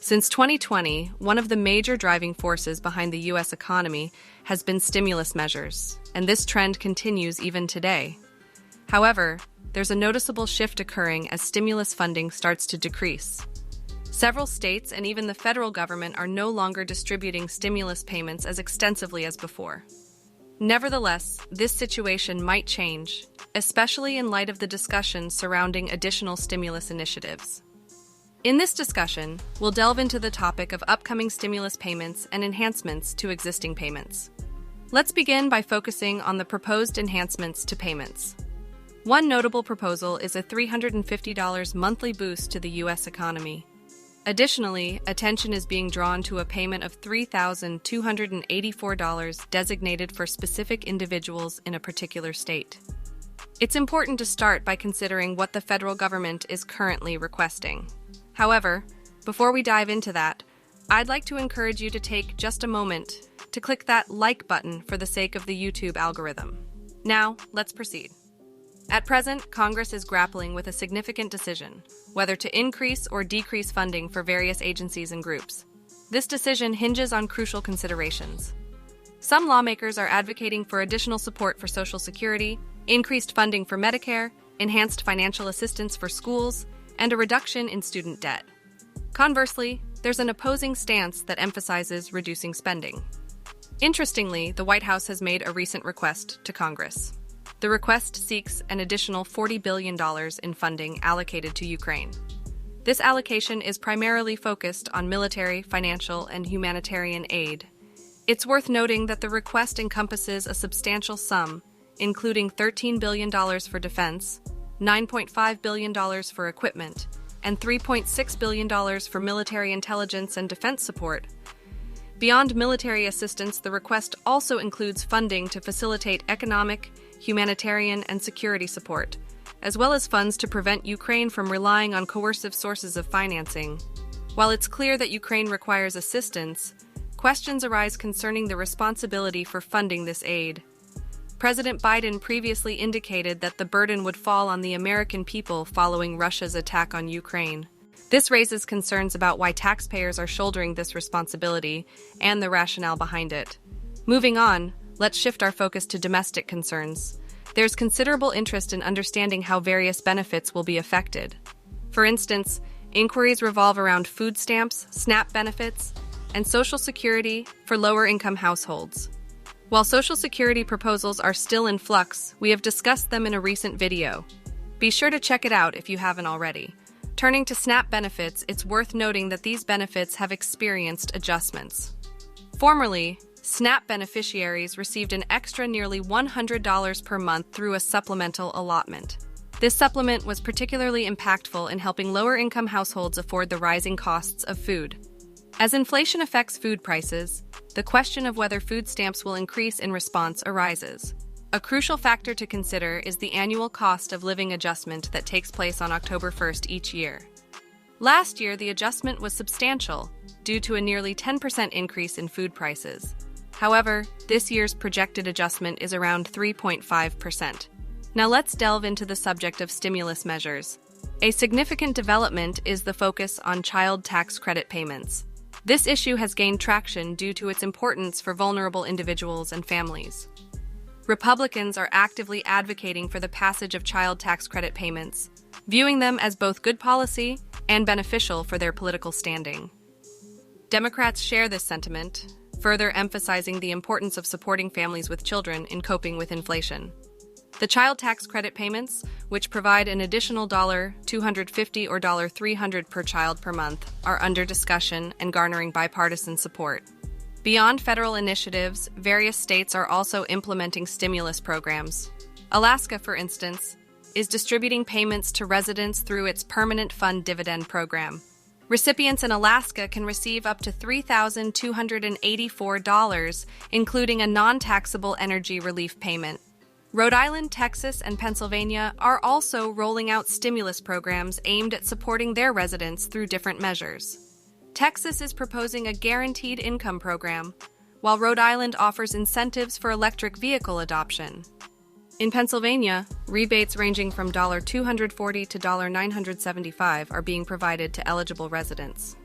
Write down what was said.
Since 2020, one of the major driving forces behind the U.S. economy has been stimulus measures, and this trend continues even today. However, there's a noticeable shift occurring as stimulus funding starts to decrease. Several states and even the federal government are no longer distributing stimulus payments as extensively as before. Nevertheless, this situation might change, especially in light of the discussion surrounding additional stimulus initiatives. In this discussion, we'll delve into the topic of upcoming stimulus payments and enhancements to existing payments. Let's begin by focusing on the proposed enhancements to payments. One notable proposal is a $350 monthly boost to the U.S. economy. Additionally, attention is being drawn to a payment of $3,284 designated for specific individuals in a particular state. It's important to start by considering what the federal government is currently requesting. However, before we dive into that, I'd like to encourage you to take just a moment to click that like button for the sake of the YouTube algorithm. Now, let's proceed. At present, Congress is grappling with a significant decision, whether to increase or decrease funding for various agencies and groups. This decision hinges on crucial considerations. Some lawmakers are advocating for additional support for Social Security, increased funding for Medicare, enhanced financial assistance for schools, and a reduction in student debt. Conversely, there's an opposing stance that emphasizes reducing spending. Interestingly, the White House has made a recent request to Congress. The request seeks an additional $40 billion in funding allocated to Ukraine. This allocation is primarily focused on military, financial, and humanitarian aid. It's worth noting that the request encompasses a substantial sum, including $13 billion for defense, $9.5 billion for equipment, and $3.6 billion for military intelligence and defense support. Beyond military assistance, the request also includes funding to facilitate economic, humanitarian, and security support, as well as funds to prevent Ukraine from relying on coercive sources of financing. While it's clear that Ukraine requires assistance, questions arise concerning the responsibility for funding this aid. President Biden previously indicated that the burden would fall on the American people following Russia's attack on Ukraine. This raises concerns about why taxpayers are shouldering this responsibility and the rationale behind it. Moving on, let's shift our focus to domestic concerns. There's considerable interest in understanding how various benefits will be affected. For instance, inquiries revolve around food stamps, SNAP benefits, and Social Security for lower-income households. While Social Security proposals are still in flux, we have discussed them in a recent video. Be sure to check it out if you haven't already. Turning to SNAP benefits, it's worth noting that these benefits have experienced adjustments. Formerly, SNAP beneficiaries received an extra nearly $100 per month through a supplemental allotment. This supplement was particularly impactful in helping lower-income households afford the rising costs of food. As inflation affects food prices, the question of whether food stamps will increase in response arises. A crucial factor to consider is the annual cost of living adjustment that takes place on October 1st each year. Last year, the adjustment was substantial, due to a nearly 10% increase in food prices. However, this year's projected adjustment is around 3.5%. Now let's delve into the subject of stimulus measures. A significant development is the focus on child tax credit payments. This issue has gained traction due to its importance for vulnerable individuals and families. Republicans are actively advocating for the passage of child tax credit payments, viewing them as both good policy and beneficial for their political standing. Democrats share this sentiment, further emphasizing the importance of supporting families with children in coping with inflation. The child tax credit payments, which provide an additional $250 or $300 per child per month, are under discussion and garnering bipartisan support. Beyond federal initiatives, various states are also implementing stimulus programs. Alaska, for instance, is distributing payments to residents through its Permanent Fund Dividend program. Recipients in Alaska can receive up to $3,284, including a non-taxable energy relief payment. Rhode Island, Texas, and Pennsylvania are also rolling out stimulus programs aimed at supporting their residents through different measures. Texas is proposing a guaranteed income program, while Rhode Island offers incentives for electric vehicle adoption. In Pennsylvania, rebates ranging from $240 to $975 are being provided to eligible residents.